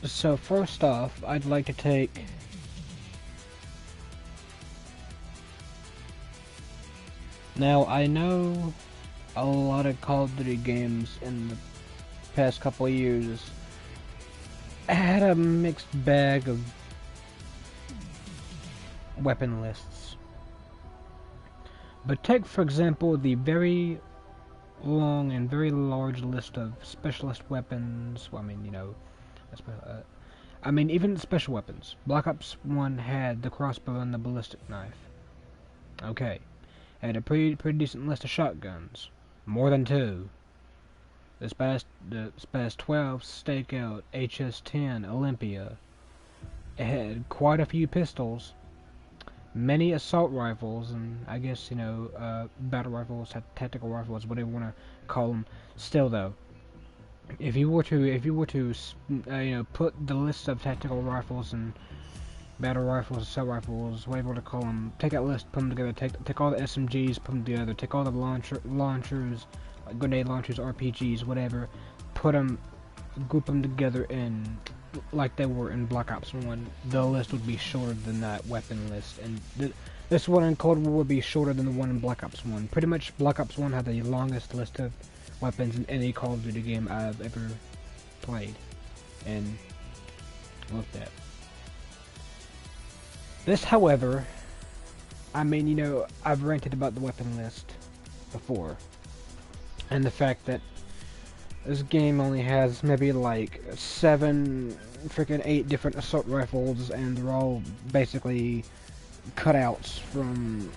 So first off, I'd like to take... Now, I know a lot of Call of Duty games in the past couple of years had a mixed bag of weapon lists. But take, for example, the very long and very large list of specialist weapons. Well, I mean, you know, I mean, even special weapons. Black Ops 1 had the crossbow and the ballistic knife. Okay. Had a pretty decent list of shotguns. More than two. The Spaz 12, Stakeout, HS-10, Olympia. It had quite a few pistols, many assault rifles, and I guess, you know, battle rifles, tactical rifles, whatever you want to call them. Still, though, if you were to, you know, put the list of tactical rifles and battle rifles, assault rifles, whatever you want to call them, take that list, put them together, take all the SMGs, put them together, take all the launchers, like grenade launchers, RPGs, whatever, group them together in, like they were in Black Ops 1, the list would be shorter than that weapon list, and this one in Cold War would be shorter than the one in Black Ops 1. Pretty much, Black Ops 1 had the longest list of weapons in any Call of Duty game I've ever played and looked at. This, however, I mean, you know, I've ranted about the weapon list before, and the fact that this game only has maybe like 8 different assault rifles, and they're all basically cutouts from,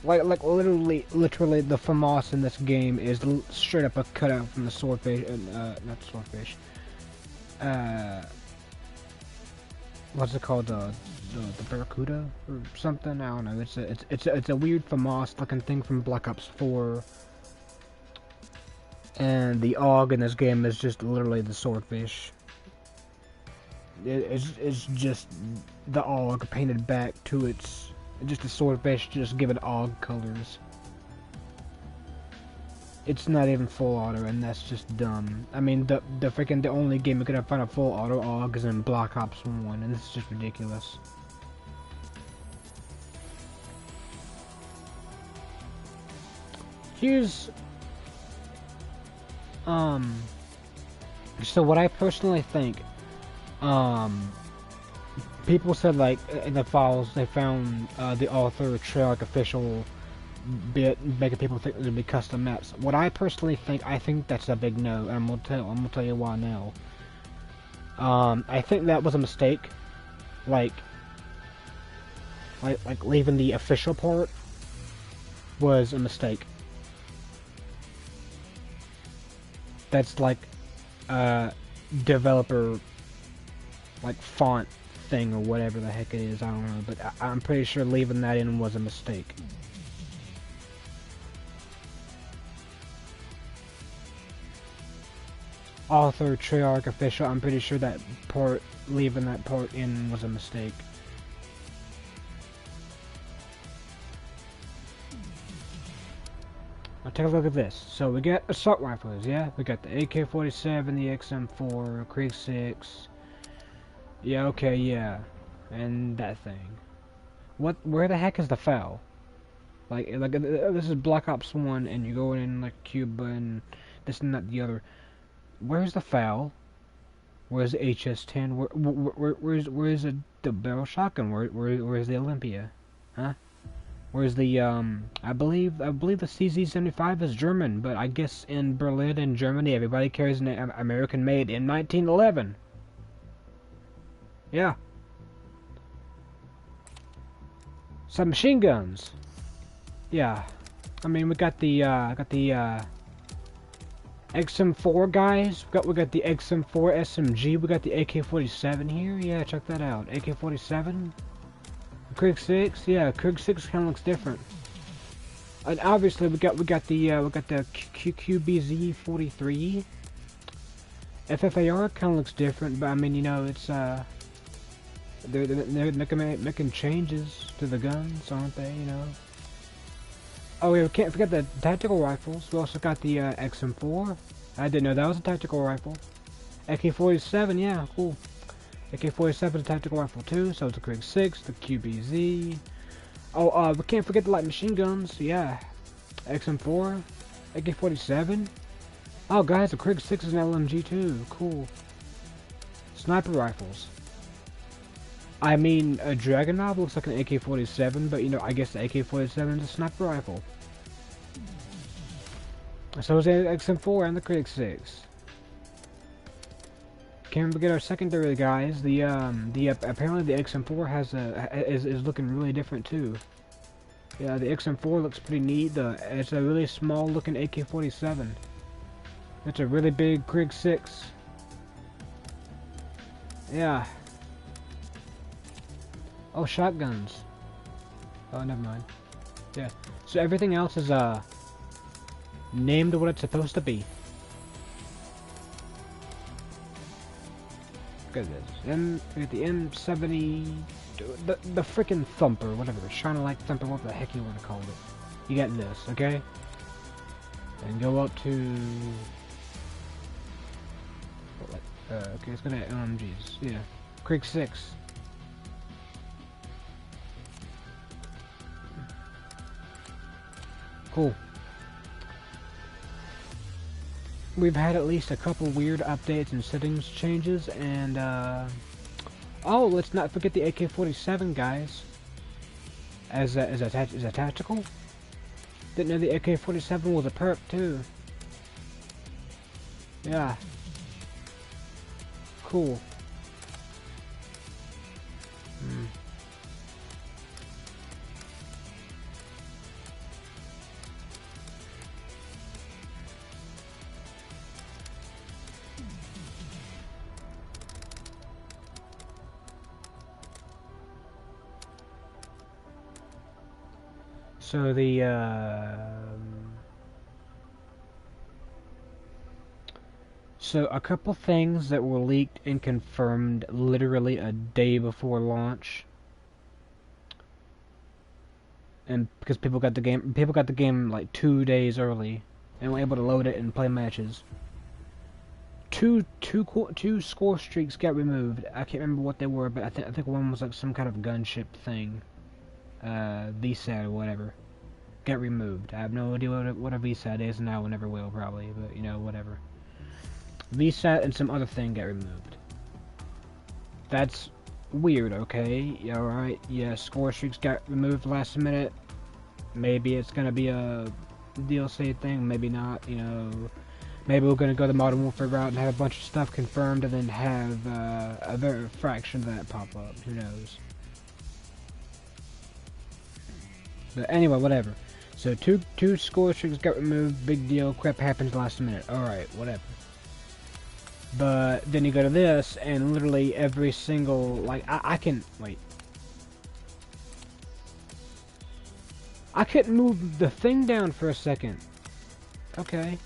like literally the FAMAS in this game is straight up a cutout from the swordfish, not swordfish, what's it called, the Barracuda or something? I don't know. It's a weird FAMAS looking thing from Black Ops 4. And the AUG in this game is just literally the swordfish. It's just the AUG painted back to its, just a swordfish, just give it AUG colors. It's not even full auto, and that's just dumb. I mean, the only game we could have found a full auto AUG is in Black Ops 1, and this is just ridiculous. Here's, so what I personally think, people said, like, in the files, they found, the author Treyarch official bit making people think there'd be custom maps. What I personally think, I think that's a big no, and I'm gonna tell you why now. I think that was a mistake. Like leaving the official part was a mistake. That's like developer, like, font thing or whatever the heck it is, I don't know, but I'm pretty sure leaving that in was a mistake. Author, Treyarch, official, I'm pretty sure that part, leaving that part in was a mistake. Now take a look at this. So we got assault rifles, yeah? We got the AK-47, the XM4, Krieg 6. Yeah, okay, yeah. And that thing. Where the heck is the FAL? Like this is Black Ops 1, and you're going in, like, Cuba, and this and that, the other. Where's the FAL? Where's the HS-10? Where's the barrel shotgun? Where's the Olympia? Huh? Where's the, I believe the CZ-75 is German, but I guess in Berlin and Germany, everybody carries an American-made in 1911. Yeah. Submachine guns. Yeah. I mean, we got the XM4 guys. We got the XM4 SMG. We got the AK-47 here. Yeah, check that out. AK-47. Krieg 6. Yeah, Krieg 6 kind of looks different. And obviously we got the QBZ-43. FFAR kind of looks different, but I mean, you know, it's they're making changes to the guns, aren't they? You know. Oh yeah, we can't forget the tactical rifles. We also got the XM4. I didn't know that was a tactical rifle. AK-47, yeah, cool. AK-47 is a tactical rifle too, so it's a Krig 6, the QBZ. Oh, we can't forget the light machine guns, yeah. XM4, AK-47. Oh, guys, the Krig 6 is an LMG too, cool. Sniper rifles. I mean, a Dragunov looks like an AK-47, but you know, I guess the AK-47 is a sniper rifle. So is the XM4 and the Krig 6. Can't forget our secondary guys. Apparently the XM4 is looking really different too. Yeah, the XM4 looks pretty neat. It's a really small looking AK-47. It's a really big Krig 6. Yeah. Oh, shotguns. Oh, never mind. Yeah. So everything else is named what it's supposed to be. Look at this. We got the M70, the freaking Thumper, whatever, the Shiner Light Thumper, what the heck you want to call it. You got this, okay? And go up to. Okay, it's gonna LMGs. Yeah, Krig 6. Cool. We've had at least a couple weird updates and settings changes, and oh, let's not forget the AK-47, guys. As a tactical. Didn't know the AK-47 was a perk too. Yeah. Cool. So so a couple things that were leaked and confirmed literally a day before launch, and because people got the game like 2 days early, and were able to load it and play matches. Two score streaks got removed. I can't remember what they were, but I think one was like some kind of gunship thing. VSAT or whatever, get removed. I have no idea what a VSAT is, and I will never will probably, but you know, whatever. VSAT and some other thing get removed. That's weird, okay? Alright, yeah, score streaks got removed last minute. Maybe it's gonna be a DLC thing, maybe not, you know. Maybe we're gonna go the Modern Warfare route and have a bunch of stuff confirmed and then have a very fraction of that pop up. Who knows? But anyway, whatever. So two score streaks got removed, big deal, crap happens last minute. Alright, whatever. But then you go to this, and literally every single, like, I can, wait. I couldn't move the thing down for a second. Okay.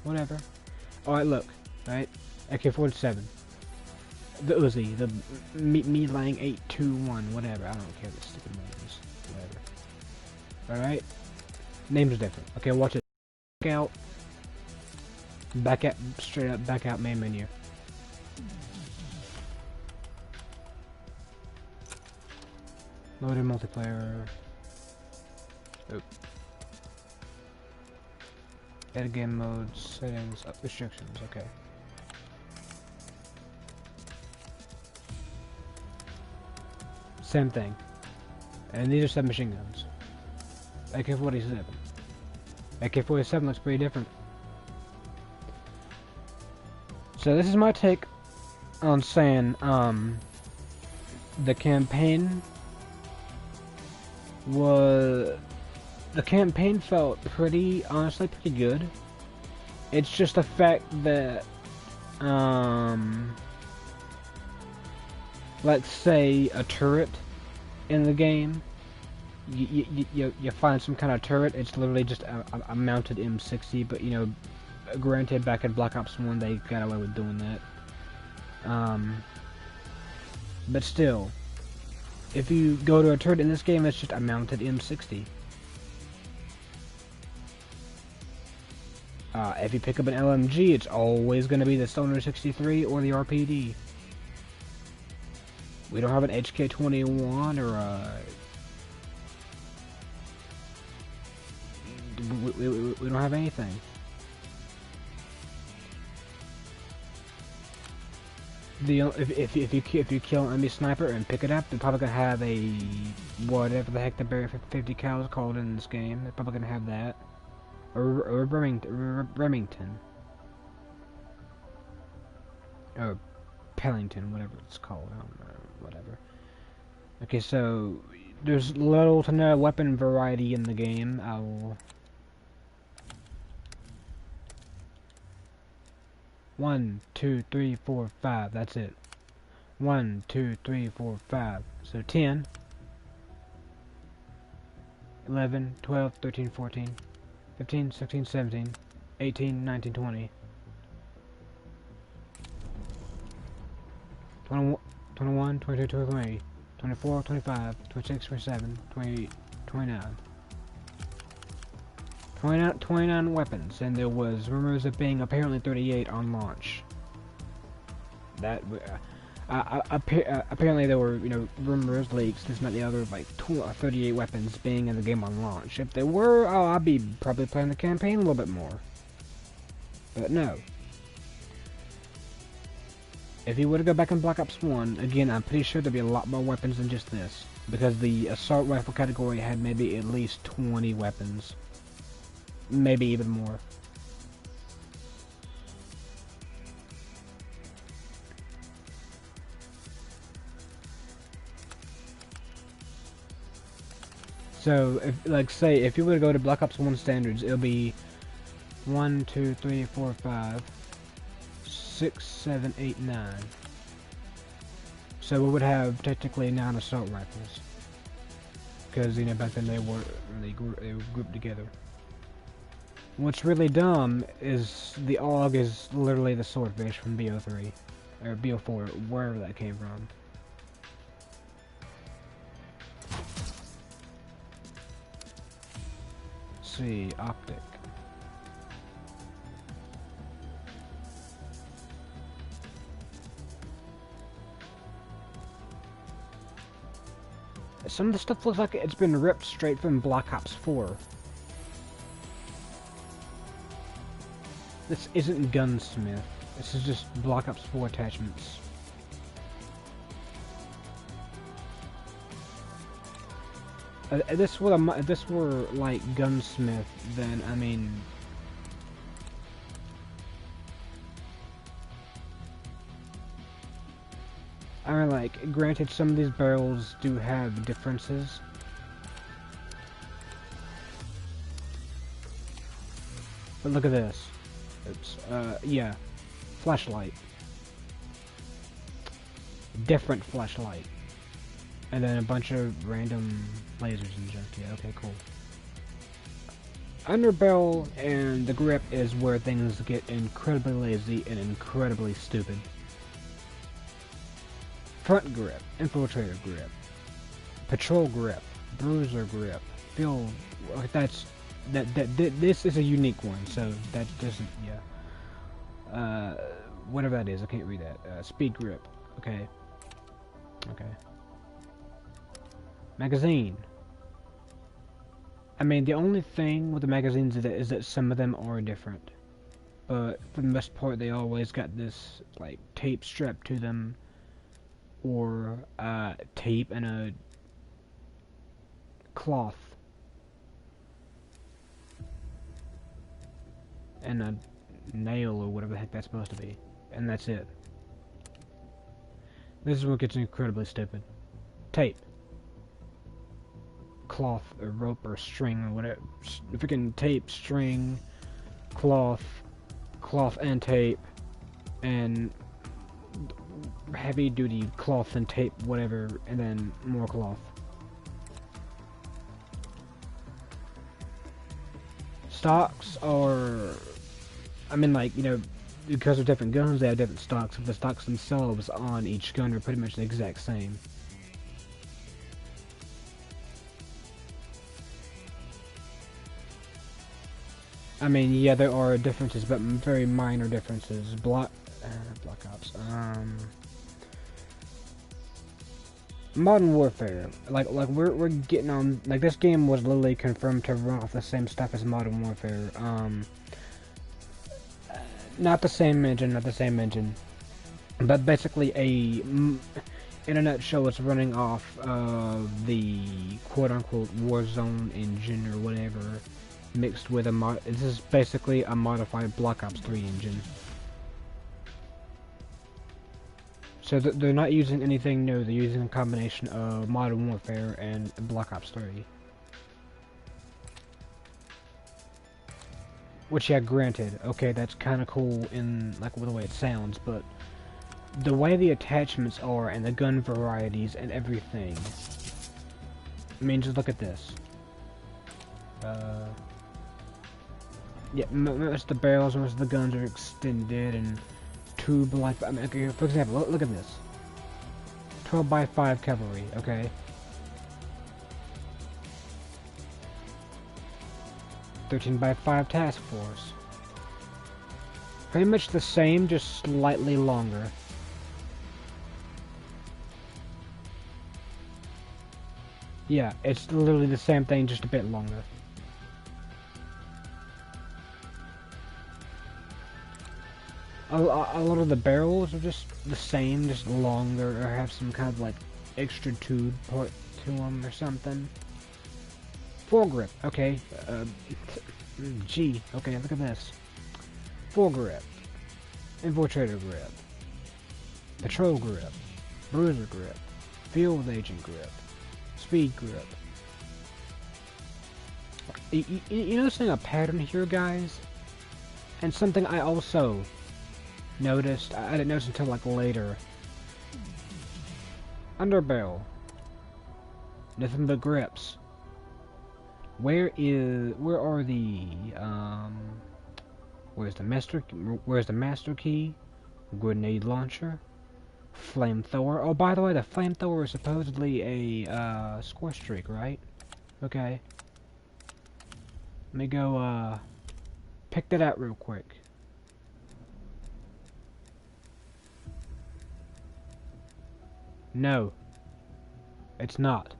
Whatever. Alright, look. Right? AK-47. The Uzi. The Me-Lang 821. Whatever. I don't care the stupid names. Whatever. Alright? Names are different. Okay, watch it. Back out. Back out. Straight up. Back out main menu. Loaded multiplayer. Oop. Edit game mode, settings, restrictions, okay. Same thing. And these are submachine guns. AK-47. AK-47 looks pretty different. So this is my take on saying, the campaign felt honestly pretty good. It's just the fact that, let's say a turret in the game, you find some kind of turret, it's literally just a mounted M60, but you know, granted back in Black Ops 1 they got away with doing that. But still, if you go to a turret in this game, it's just a mounted M60. If you pick up an LMG, it's always going to be the Stoner 63 or the RPD. We don't have an HK-21 or a... We don't have anything. If you kill an enemy sniper and pick it up, they're probably gonna have a whatever the heck the Barry 50 cal is called in this game. They're probably gonna have that, or Remington, or Pellington, whatever it's called. I don't know, whatever. Okay, so there's little to no weapon variety in the game. I'll 1, 2, 3, 4, 5. That's it. 1, 2, 3, 4, 5. So 10, 11, 12, 13, 14, 15, 16, 17, 18, 19, 20, 21, 22, 23, 24, 25, 26, 27, 28, 29. 29 weapons, and there was rumors of being apparently 38 on launch. That apparently there were, you know, rumors, leaks, this, and that, the other, like 38 weapons being in the game on launch. If there were, oh, I'd be probably playing the campaign a little bit more. But no. If you were to go back in Black Ops 1, again, I'm pretty sure there'd be a lot more weapons than just this, because the assault rifle category had maybe at least 20 weapons. Maybe even more. So, if you were to go to Black Ops 1 standards, it'll be 1, 2, 3, 4, 5, 6, 7, 8, 9. So we would have technically 9 assault rifles. Because, you know, back then they were grouped together. What's really dumb is the AUG is literally the swordfish from BO3, or BO4, wherever that came from. Let's see, optic. Some of the stuff looks like it's been ripped straight from Black Ops 4. This isn't Gunsmith. This is just Black Ops 4 attachments. If this were like Gunsmith, then I mean, like, granted, some of these barrels do have differences. But look at this. Oops. Yeah. Flashlight. Different flashlight. And then a bunch of random lasers and junk. Yeah, okay, cool. Underbarrel and the grip is where things get incredibly lazy and incredibly stupid. Front grip, infiltrator grip, patrol grip, bruiser grip, field. This is a unique one, so that doesn't, yeah. Whatever that is, I can't read that. Speed grip, okay. Okay. Magazine. I mean, the only thing with the magazines is that some of them are different. But for the most part, they always got this, like, tape strapped to them. Or, tape and a cloth. And a nail or whatever the heck that's supposed to be. And that's it. This is what gets incredibly stupid. Tape. Cloth or rope or string or whatever. Freaking tape, string, cloth and tape, and heavy duty cloth and tape, whatever, and then more cloth. Stocks are, I mean, like, you know, because of different guns, they have different stocks. But the stocks themselves on each gun are pretty much the exact same. I mean, yeah, there are differences, but very minor differences. Black Ops. Modern Warfare. Like we're getting on. Like this game was literally confirmed to run off the same stuff as Modern Warfare. Not the same engine, not the same engine, but basically in a nutshell, it's running off the quote-unquote Warzone engine or whatever, mixed with a mod. This is basically a modified Black Ops 3 engine. So they're not using anything new. They're using a combination of Modern Warfare and Black Ops 3. Which, yeah, granted, okay, that's kind of cool in like the way it sounds, but the way the attachments are and the gun varieties and everything. I mean, just look at this. Yeah, most of the barrels, most of the guns are extended and tube-like. I mean, okay, for example, look at this. 12x5 cavalry, okay? 13x5 task force. Pretty much the same, just slightly longer. Yeah, it's literally the same thing, just a bit longer. A lot of the barrels are just the same, just longer, or have some kind of like extra tube put to them or something. Foregrip, okay. Gee, okay, look at this. Foregrip, infiltrator grip, patrol grip, bruiser grip, field agent grip, speed grip. You noticing a pattern here, guys? And something I also noticed, I didn't notice until like later. Underbarrel. Nothing but grips. Where's the master key? Grenade launcher? Flamethrower. Oh, by the way, the flamethrower is supposedly a score streak, right? Okay. Let me go pick that out real quick. No. It's not.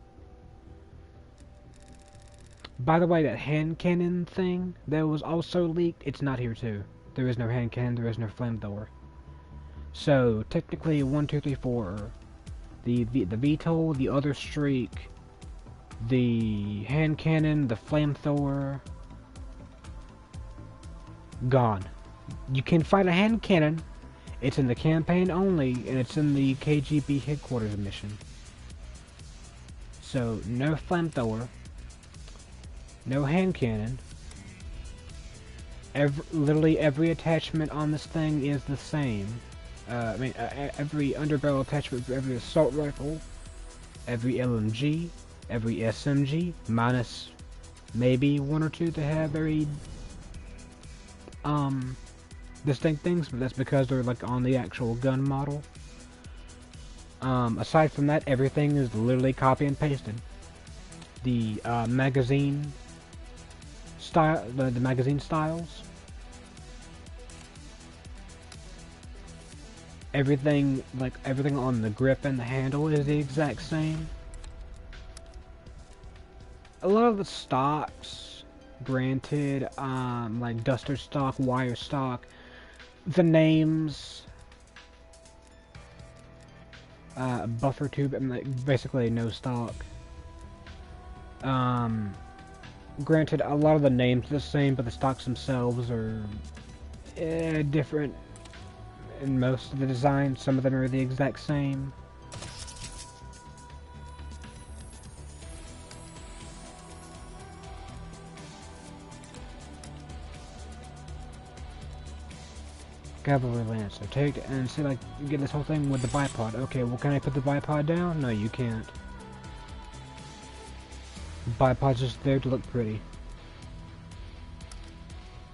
By the way, that hand cannon thing that was also leaked, it's not here too. There is no hand cannon, there is no flamethrower. So, technically, 1, 2, 3, 4. The VTOL, the other streak, the hand cannon, the flamethrower, gone. You can find a hand cannon. It's in the campaign only, and it's in the KGB headquarters mission. So, no flamethrower. No hand cannon. Literally every attachment on this thing is the same. Every underbarrel attachment for every assault rifle, every LMG, every SMG, minus maybe one or two that have very distinct things, but that's because they're like on the actual gun model. Aside from that, everything is literally copy and pasted. The magazine style, the magazine styles, everything on the grip and the handle is the exact same. A lot of the stocks, granted, like duster stock, wire stock, the names, buffer tube, and like basically no stock. Granted, a lot of the names are the same, but the stocks themselves are different in most of the designs. Some of them are the exact same. Cavalry Lancer. Take and see, like, you get this whole thing with the bipod. Okay, well, can I put the bipod down? No, you can't. Bipod's just there to look pretty.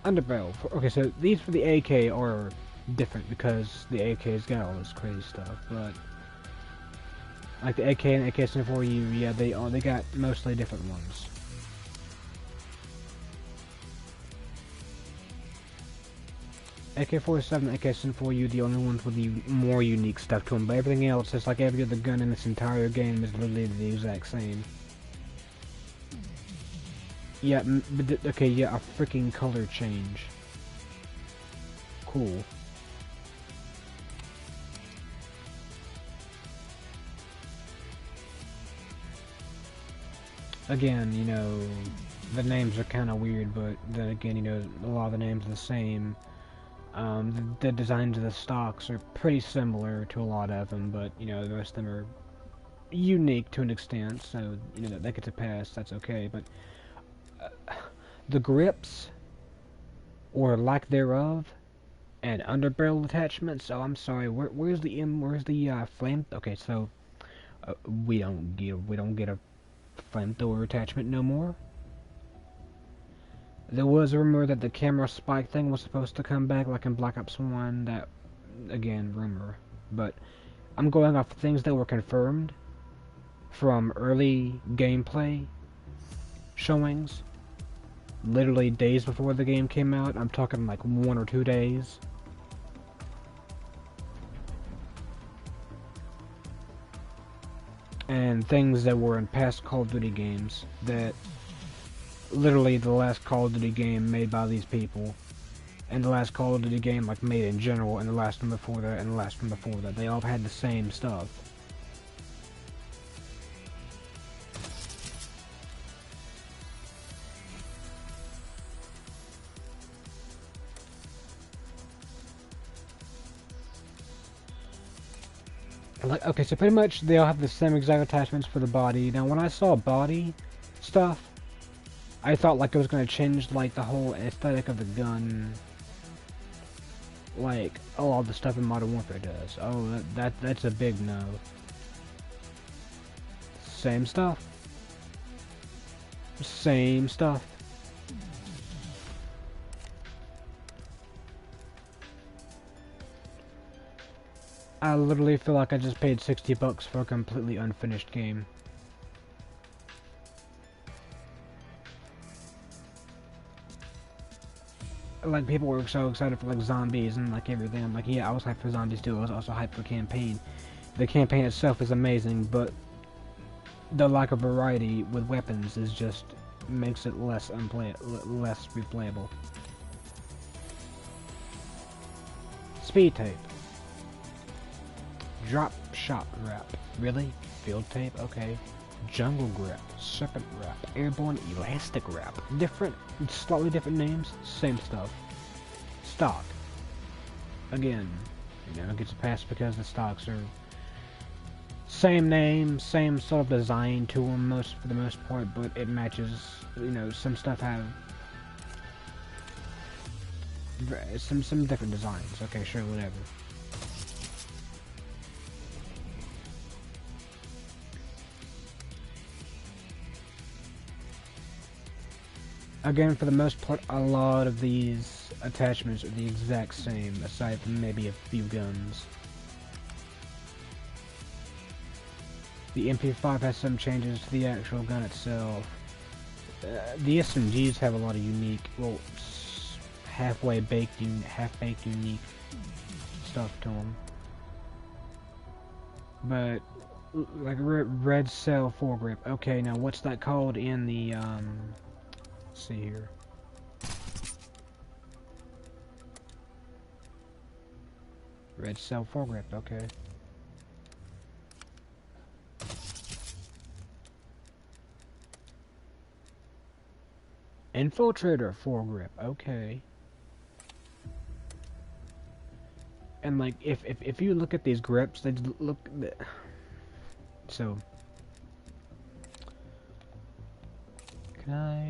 Underbarrel. Okay, so these for the AK are different because the AK's got all this crazy stuff, but like the AK and AK-74U, yeah, they got mostly different ones. AK-47, AK-74, the only ones with the more unique stuff to them, but everything else is like every other gun in this entire game is literally the exact same. Yeah, but okay, yeah, a freaking color change. Cool. Again, you know, the names are kind of weird, but then again, you know, a lot of the names are the same. The designs of the stocks are pretty similar to a lot of them, but, you know, the rest of them are unique to an extent, so, you know, that gets a pass, that's okay, but the grips, or lack thereof, and underbarrel attachments, oh, I'm sorry, where's the flame? Okay, so, we don't get a flamethrower attachment no more. There was a rumor that the camera spike thing was supposed to come back, like in Black Ops 1. That, again, rumor. But I'm going off things that were confirmed from early gameplay showings. Literally days before the game came out. I'm talking like 1 or 2 days. And things that were in past Call of Duty games that literally the last Call of Duty game made by these people, and the last Call of Duty game like made in general, and the last one before that, and the last one before that, they all had the same stuff. Like, okay, so pretty much they all have the same exact attachments for the body. Now when I saw body stuff, I thought like it was gonna change like the whole aesthetic of the gun, like a lot of the stuff in Modern Warfare does. Oh, that's a big no. Same stuff. Same stuff. I literally feel like I just paid 60 bucks for a completely unfinished game. Like, people were so excited for like zombies and like everything. I'm like, yeah, I was hyped for zombies too. I was also hyped for campaign. The campaign itself is amazing, but the lack of variety with weapons is just makes it less replayable. Speed tape. Drop shot wrap. Really? Field tape? Okay. Jungle grip. Serpent wrap. Airborne elastic wrap. Different, slightly different names. Same stuff. Stock. Again, you know, it gets a pass because the stocks are same name, same sort of design to them for the most part, but it matches, you know, some stuff have some different designs. Okay, sure, whatever. Again, for the most part, a lot of these attachments are the exact same, aside from maybe a few guns. The MP5 has some changes to the actual gun itself. The SMGs have a lot of unique, well, half-baked unique stuff to them. But, like red cell foregrip. Okay, now what's that called in the, let's see here. Red cell foregrip, okay. Infiltrator foregrip, okay. And like, if you look at these grips, they look, so, can I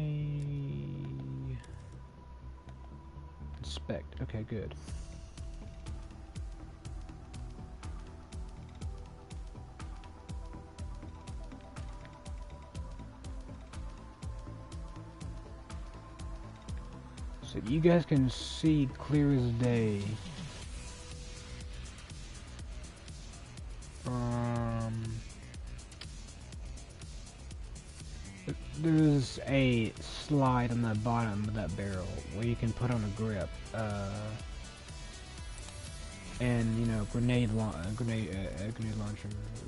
inspect? Okay, good. So you guys can see clear as day. There's a slide on the bottom of that barrel where you can put on a grip. and you know, grenade launcher,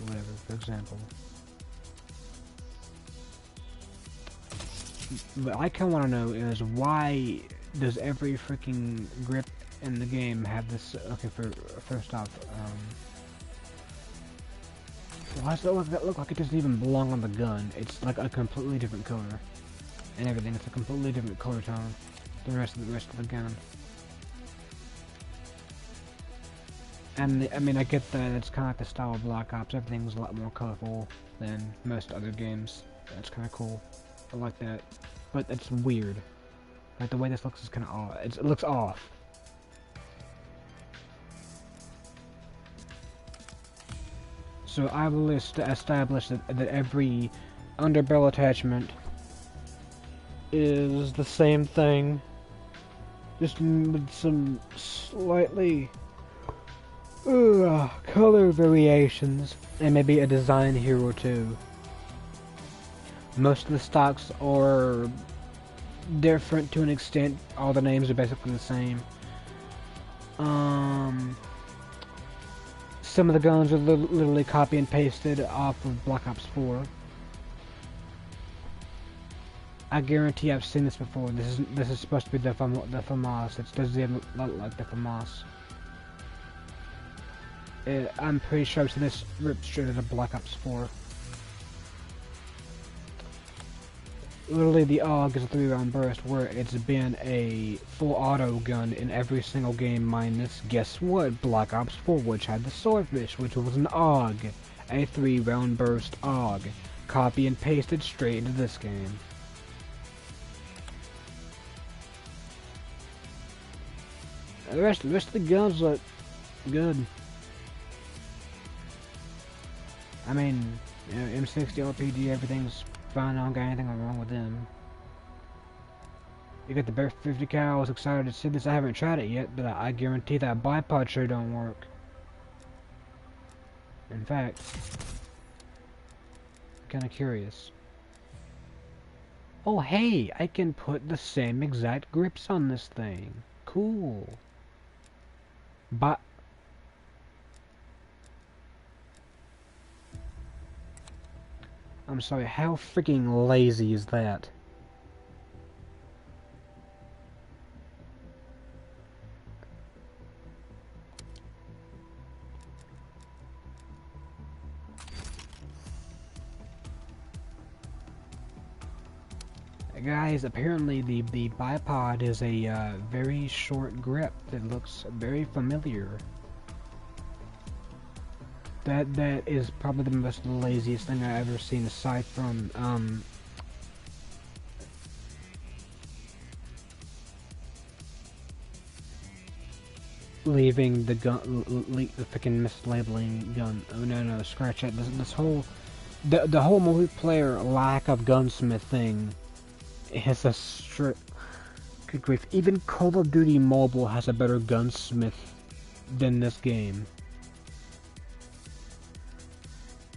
whatever, for example. But I kind of want to know is why does every freaking grip in the game have this? Okay, first off, why does that look like it doesn't even belong on the gun? It's like a completely different color, and everything. It's a completely different color tone. The rest of the gun. And I mean, I get that it's kind of like the style of Black Ops. Everything's a lot more colorful than most other games. That's kind of cool. I like that, but it's weird. Like the way this looks is kind of off. It looks off. So I will establish that every underbarrel attachment is the same thing, just with some slightly color variations, and maybe a design here or two. Most of the stocks are different to an extent. All the names are basically the same. Some of the guns are literally copy and pasted off of Black Ops 4. I guarantee I've seen this before. This is supposed to be the FAMAS. It doesn't look like the FAMAS. I'm pretty sure I've seen this ripped straight out of Black Ops 4. Literally, the AUG is a 3-round burst, where it's been a full auto gun in every single game, minus, guess what, Black Ops 4, which had the Swordfish, which was an AUG, a 3-round burst AUG, copy and pasted straight into this game. The rest of the guns look good. I mean, you know, M60 RPG, everything's fine. I don't got anything wrong with them. You got the Bear 50 cal. I was excited to see this. I haven't tried it yet, but I guarantee that bipod sure don't work. In fact, I'm kind of curious. Oh hey, I can put the same exact grips on this thing. Cool. But I'm sorry, how freaking lazy is that? Guys, apparently the bipod is a very short grip that looks very familiar. That is probably the most laziest thing I've ever seen, aside from leaving the gun, the freaking mislabeling gun. Oh no, scratch that. This whole the whole multiplayer lack of gunsmith thing is a strip. Good grief! Even Call of Duty Mobile has a better gunsmith than this game.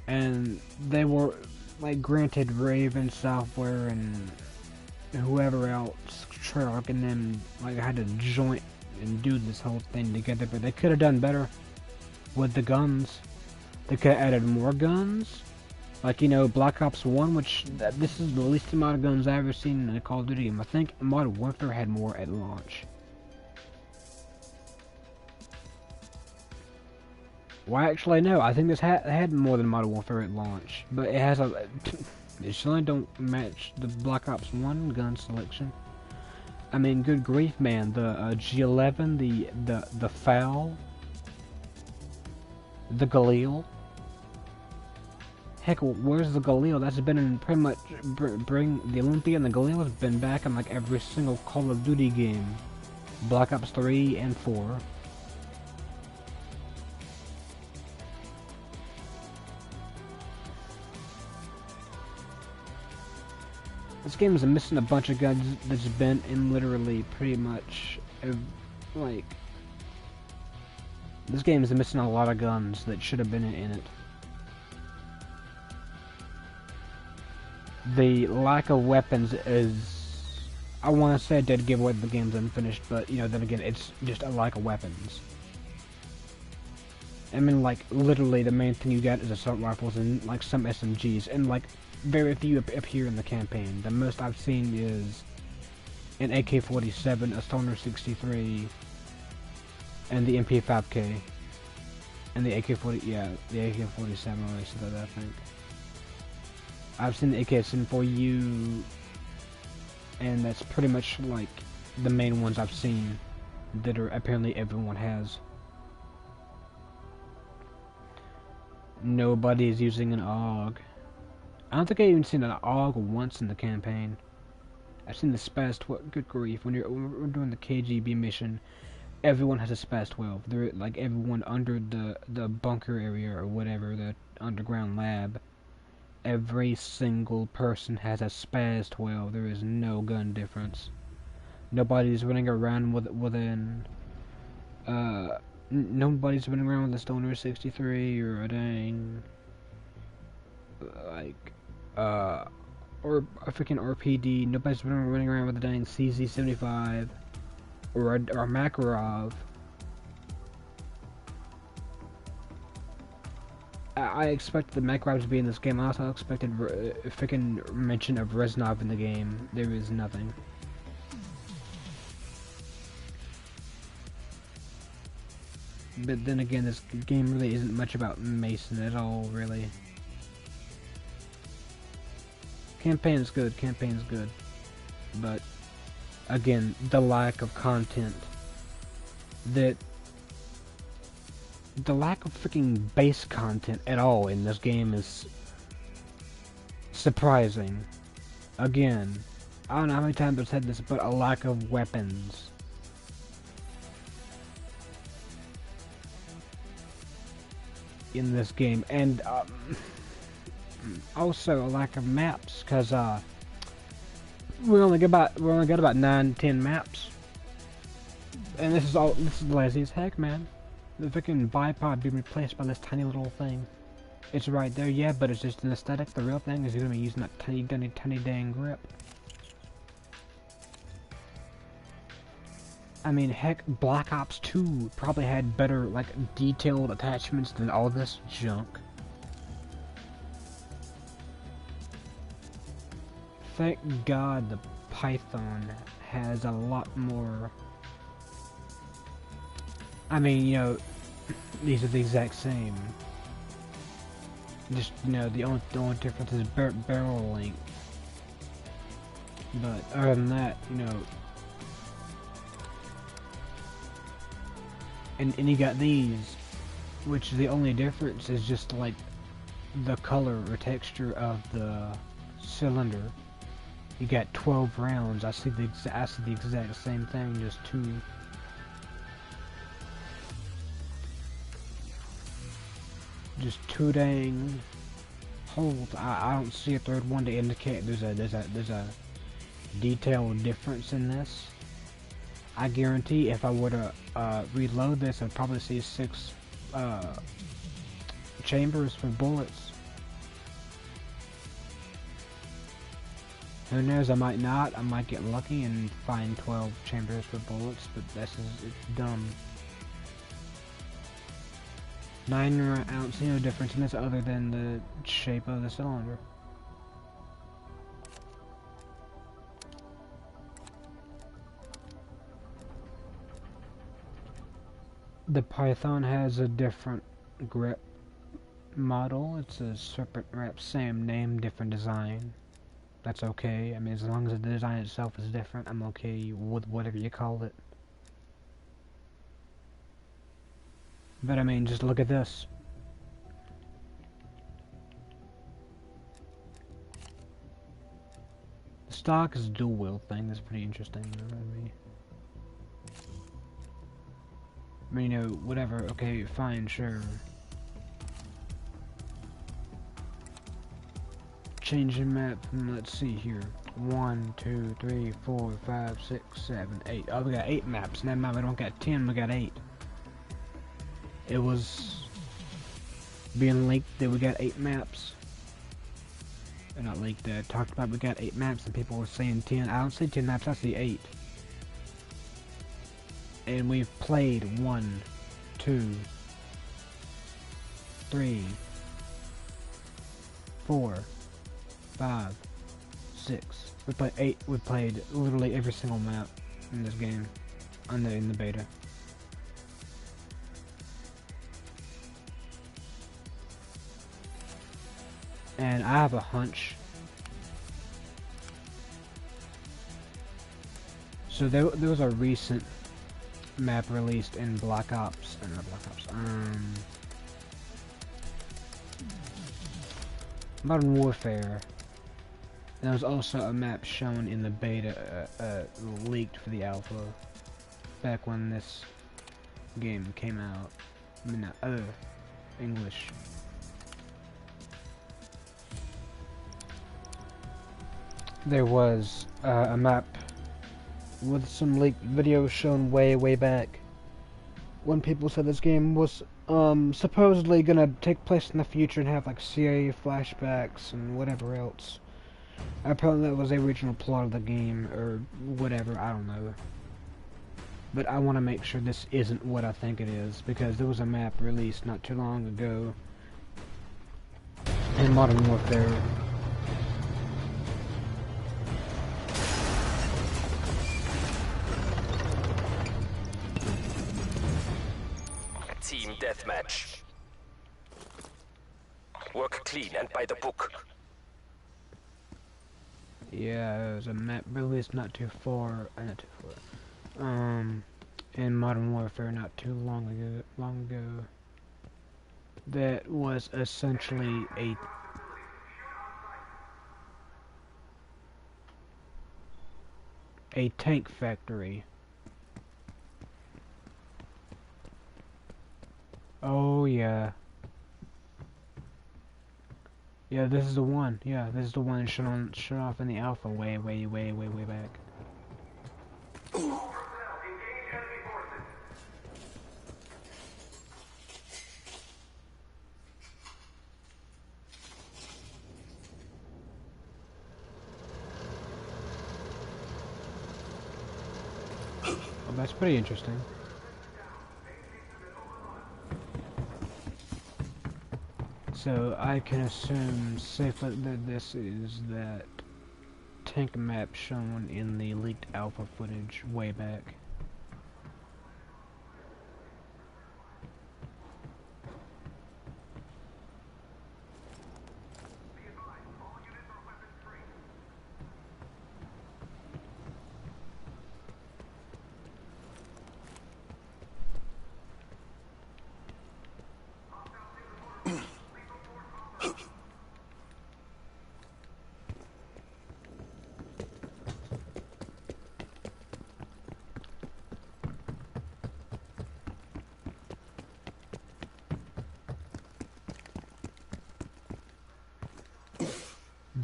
And they were, like, granted, Raven Software and whoever else, Treyarch and them, like, had to join and do this whole thing together, but they could have done better with the guns. They could have added more guns, like, you know, Black Ops 1, which, this is the least amount of guns I've ever seen in a Call of Duty game. I think Modern Warfare had more at launch. Well, actually, no. I think this had more than Modern Warfare at launch, but it has a. It certainly don't match the Black Ops 1 gun selection. I mean, good grief, man. The G11, the FAL, the Galil. Heck, where's the Galil? That's been in pretty much bring the Olympia, and the Galil has been back in like every single Call of Duty game, Black Ops 3 and 4. This game is missing a bunch of guns that's been in literally pretty much, like, this game is missing a lot of guns that should have been in it. The lack of weapons is, I want to say it did give away the game's unfinished, but, you know, then again, it's just a lack of weapons. I mean, like, literally the main thing you get is assault rifles and, like, some SMGs, and, like, very few appear in the campaign. The most I've seen is an AK-47, a Stoner 63, and the MP5K. And the AK-40, yeah, the AK-47 always said that, I think. I've seen the AK-74U, and that's pretty much, like, the main ones I've seen that are apparently everyone has. Nobody's using an AUG. I don't think I've even seen an AUG once in the campaign. I've seen the SPAS 12. Good grief, when we're doing the KGB mission, everyone has a SPAS 12. They're like everyone under the bunker area or whatever, the underground lab. Every single person has a SPAS 12. There is no gun difference. Nobody's running around with an nobody's running around with a Stoner 63 or a dang like or a freaking RPD. Nobody's running around with a dang CZ75 or a Makarov. I expected the Makarov to be in this game. I also expected a freaking mention of Reznov in the game. There is nothing. But then again, this game really isn't much about Mason at all, really. Campaign is good, but again, the lack of content, the lack of freaking base content at all in this game is surprising. Again, I don't know how many times I've said this, but a lack of weapons. In this game, and also a lack of maps, because we only got about 9-10 maps, and this is lazy as heck, man. The freaking bipod being replaced by this tiny little thing. It's right there, yeah, but it's just an aesthetic. The real thing is you're gonna be using that tiny dang grip. I mean, heck, Black Ops 2 probably had better, like, detailed attachments than all this junk. Thank God the Python has a lot more... I mean, you know, these are the exact same. Just, you know, the only difference is barrel length. But other than that, you know... And you got these, which the only difference is just like the color or texture of the cylinder. You got 12 rounds. I see the exact same thing, just two dang holes. I don't see a third one to indicate there's a detailed difference in this. I guarantee if I were to reload this, I'd probably see 6 chambers for bullets. Who knows, I might not. I might get lucky and find 12 chambers for bullets, but it's dumb. 9 rounds, I don't see no difference in this other than the shape of the cylinder. The Python has a different grip model. It's a serpent wrap, same name, different design. That's okay. I mean, as long as the design itself is different, I'm okay with whatever you call it. But I mean, just look at this. The stock is a dual wheel thing. That's pretty interesting. I mean, you know, whatever, okay, fine, sure. Change the map, let's see here. 1, 2, 3, 4, 5, 6, 7, 8. Oh, we got 8 maps. Never mind, we don't got 10, we got 8. It was being leaked that we got 8 maps. Not leaked, talked about we got 8 maps and people were saying 10. I don't see 10 maps, I see 8. And we've played 1, 2, 3, 4, 5, 6. We played 8. We played literally every single map in this game in the beta. And I have a hunch. So there was a recent map released in Black Ops, not Black Ops, Modern Warfare. There was also a map shown in the beta, leaked for the alpha, back when this game came out. I mean, English. There was a map with some leaked videos shown way back when people said this game was supposedly gonna take place in the future and have like CIA flashbacks and whatever else. Apparently that was the original plot of the game or whatever, I don't know. But I want to make sure this isn't what I think it is, because there was a map released not too long ago in Modern Warfare. Team deathmatch. Work clean and by the book. Yeah, there was a map released not too far, in Modern Warfare not too long ago. That was essentially a tank factory. Oh yeah. Yeah, this is the one. Yeah, this is the one shown off in the alpha way back. Well, that's pretty interesting. So I can assume safely that this is that tank map shown in the leaked alpha footage way back.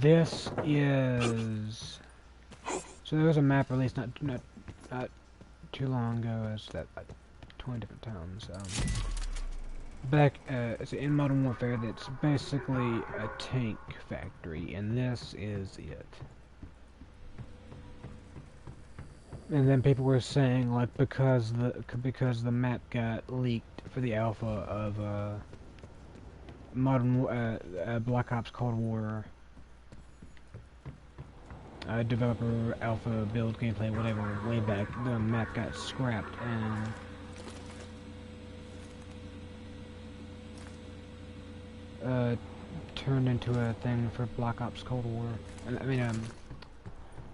This is... So there was a map released not too long ago, as that 20 different times. Back in Modern Warfare, that's basically a tank factory, and this is it. And then people were saying, like, because the map got leaked for the alpha of Black Ops Cold War. Developer alpha build gameplay, whatever, way back, the map got scrapped and turned into a thing for Black Ops Cold War.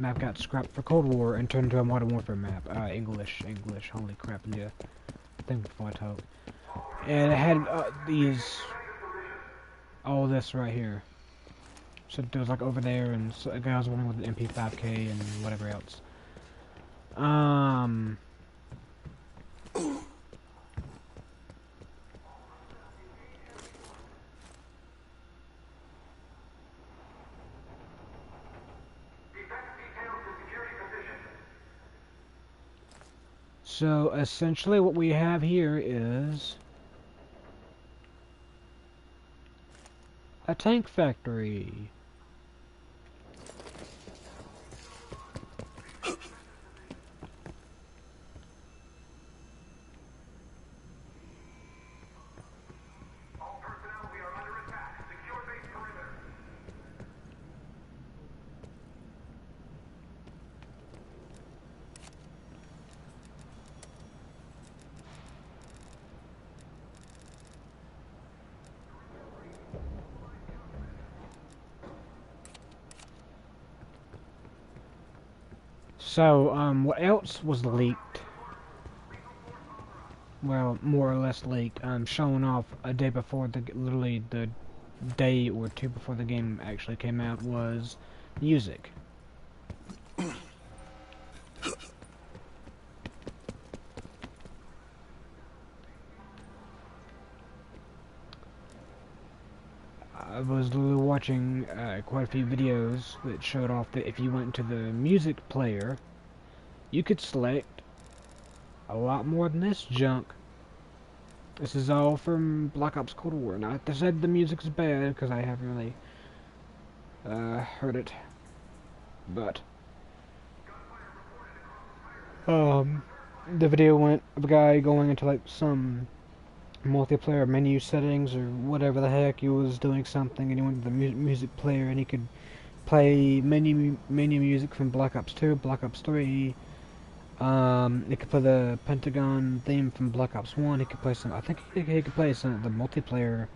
Map got scrapped for Cold War and turned into a Modern Warfare map. English, holy crap, yeah. Think before I talk. And it had all this right here. So there was like over there, and so a guy was running with an MP5K and whatever else. So essentially what we have here is a tank factory. So, what else was leaked? Well, more or less leaked. Showing off a day before literally the day or two before the game actually came out was music. I was literally watching quite a few videos that showed off that if you went to the music player, you could select a lot more than this junk. This is all from Black Ops Cold War. Not to say the music's bad, because I haven't really heard it. But the video went of a guy going into like some multiplayer menu settings or whatever the heck. He was doing something, and he went to the music player, and he could play menu music from Black Ops 2, Black Ops 3. He could play the Pentagon theme from Black Ops 1. He could play some. I think he could play some of the multiplayer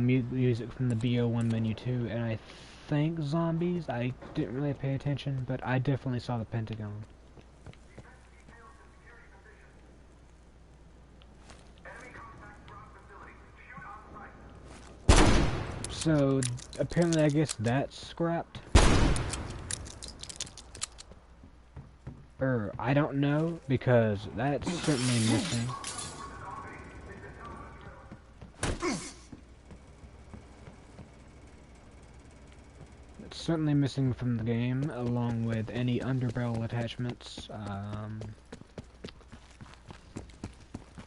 music from the BO1 menu too. And I think zombies. I didn't really pay attention, but I definitely saw the Pentagon. So apparently, I guess that's scrapped. Or I don't know, because that's certainly missing. It's certainly missing from the game, along with any underbarrel attachments.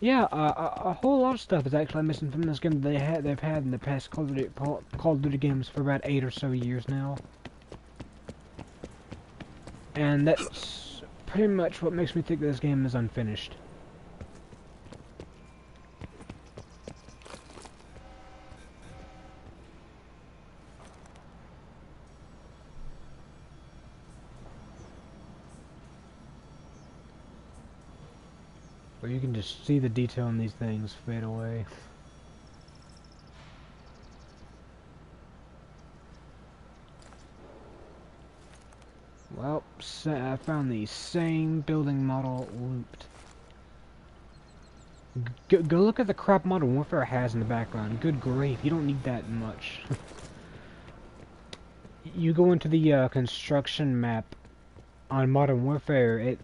Yeah, a whole lot of stuff is actually missing from this game. They've had in the past Call of Duty games for about 8 or so years now, and that's pretty much what makes me think this game is unfinished. Or you can just see the detail in these things fade away. Well, I found the same building model looped. Go look at the crap Modern Warfare has in the background. Good grief, you don't need that much. You go into the construction map on Modern Warfare,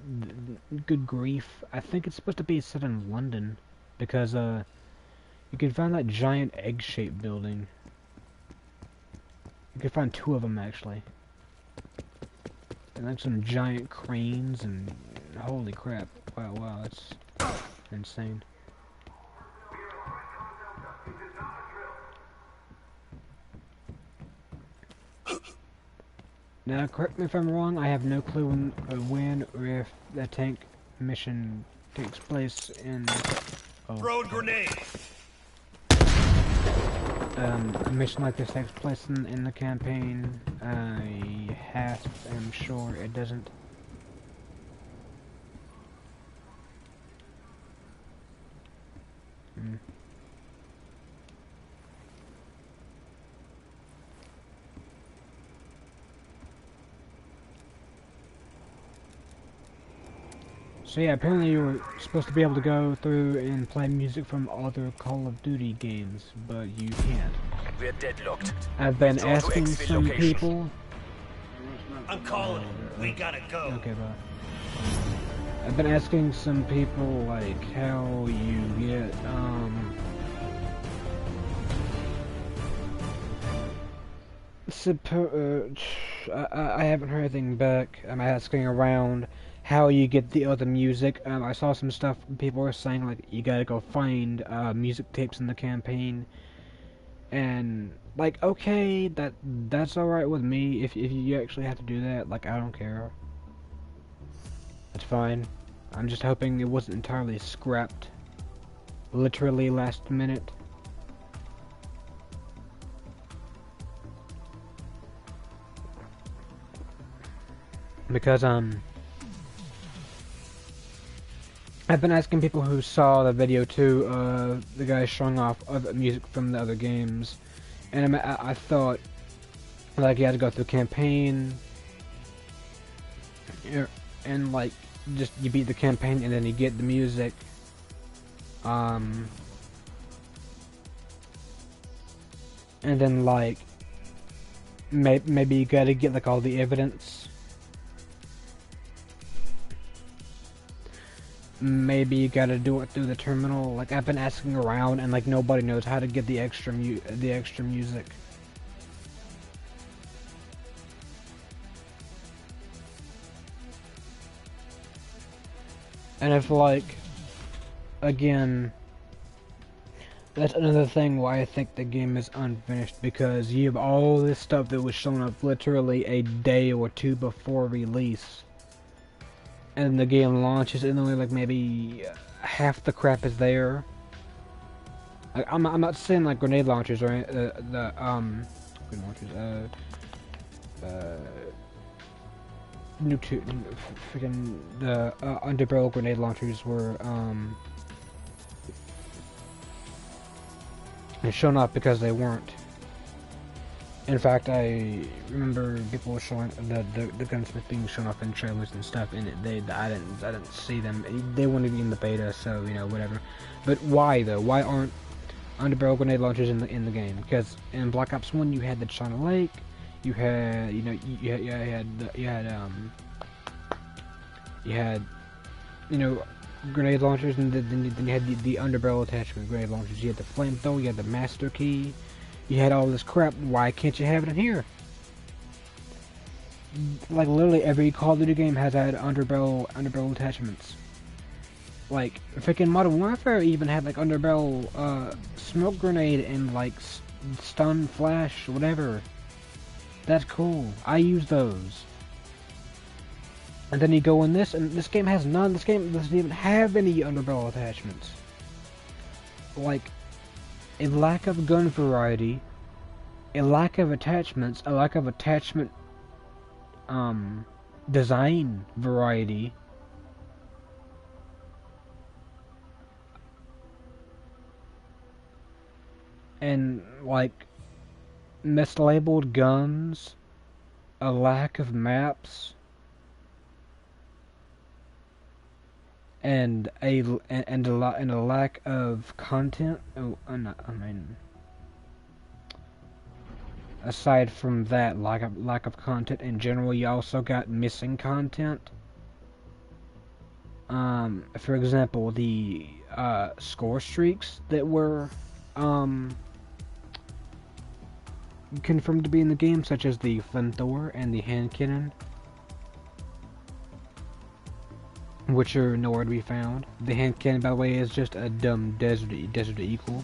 good grief, I think it's supposed to be set in London, because you can find that giant egg-shaped building. You can find 2 of them actually. And like some giant cranes, and holy crap, wow, that's insane. Now, correct me if I'm wrong, I have no clue when or if the tank mission takes place in... Road grenade! A mission like this takes place in the campaign. I am sure it doesn't. So yeah, apparently you were supposed to be able to go through and play music from other Call of Duty games, but you can't. We're deadlocked. I've been asking some people. I'm calling. We gotta go. Okay, bye. I've been asking some people like how you get I haven't heard anything back. I'm asking around how you get the other music. I saw some stuff people were saying like you gotta go find music tapes in the campaign, and like okay, that's alright with me if you actually have to do that. Like I don't care. That's fine. I'm just hoping it wasn't entirely scrapped, literally last minute. Because I've been asking people who saw the video too, the guy showing off other music from the other games, and I thought like you had to go through campaign, and like just you beat the campaign and then you get the music. And then like maybe you gotta get like all the evidence. Maybe you gotta do it through the terminal. Like I've been asking around and like nobody knows how to get the extra music. And if like again, that's another thing why I think the game is unfinished, because you have all this stuff that was shown up literally a day or two before release. And the game launches and only like maybe half the crap is there. I'm not saying like grenade launchers or grenade launchers, freaking the underbarrel grenade launchers were shown up because they weren't. In fact, I remember people showing the gunsmith being shown up in trailers and stuff, and I didn't see them. They weren't even in the beta, so you know whatever. But why though? Why aren't underbarrel grenade launchers in the game? Because in Black Ops 1 you had the China Lake, you had grenade launchers, and then you had the underbarrel attachment grenade launchers. You had the flamethrower, you had the master key. You had all this crap. Why can't you have it in here? Like literally every Call of Duty game has had underbarrel attachments. Like freaking Modern Warfare even had like underbarrel smoke grenade and like stun flash whatever. That's cool. I use those. And then you go in this, and this game has none. This game doesn't even have any underbarrel attachments. Like, a lack of gun variety, a lack of attachments, a lack of attachment design variety, and like mislabeled guns, a lack of maps, and a lack of content. Oh, I mean, aside from that, lack of content in general, you also got missing content. For example, the score streaks that were confirmed to be in the game, such as the flamethrower and the hand cannon, which are nowhere to be found. The hand cannon, by the way, is just a dumb desert eagle.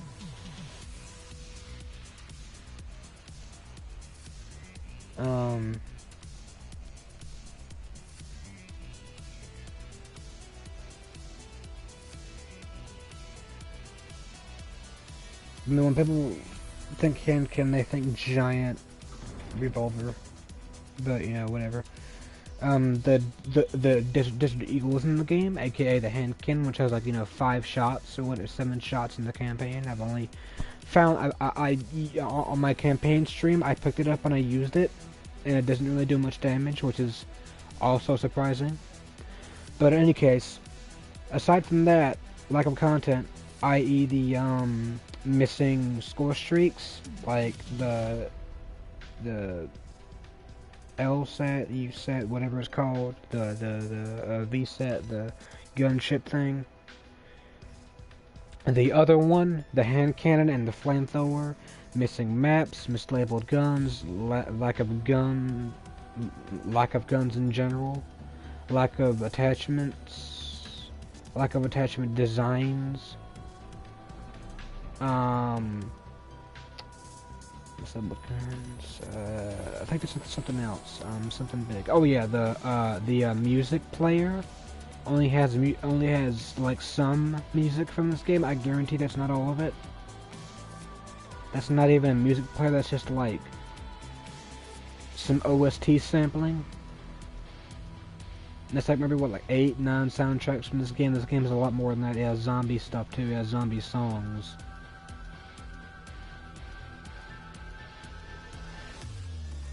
I mean, when people think hand cannon, they think giant revolver, but you know, whatever. The Desert Eagle is in the game, aka the hand cannon, which has like 5 shots or whatever, 7 shots in the campaign. I've only found I on my campaign stream I picked it up and I used it, and it doesn't really do much damage, which is also surprising. But in any case, aside from that, lack of content, i.e. the missing score streaks, like the L set, U set, whatever it's called, the V set, the gunship thing. The other one, the hand cannon and the flamethrower, missing maps, mislabeled guns, lack of guns in general, lack of attachments, lack of attachment designs. I think there's something else, something big. Oh yeah, the music player only has like some music from this game. I guarantee that's not all of it. That's not even a music player. That's just like some OST sampling. And that's like maybe what, like 8, 9 soundtracks from this game. This game is a lot more than that. It has zombie stuff too. It has zombie songs.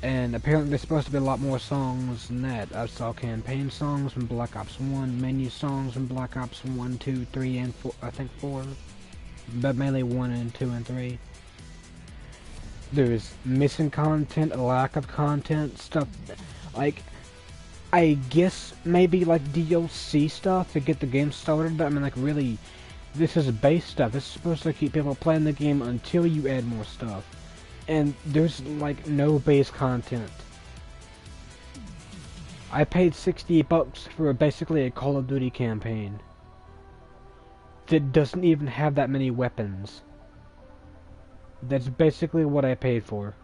And apparently there's supposed to be a lot more songs than that. I saw campaign songs from Black Ops 1, menu songs from Black Ops 1, 2, 3, and 4, I think 4. But mainly 1 and 2 and 3. There's missing content, a lack of content, stuff like, I guess maybe like DLC stuff to get the game started, but I mean like really, this is base stuff. This is supposed to keep people playing the game until you add more stuff. And there's like no base content. I paid $60 for basically a Call of Duty campaign that doesn't even have that many weapons. That's basically what I paid for.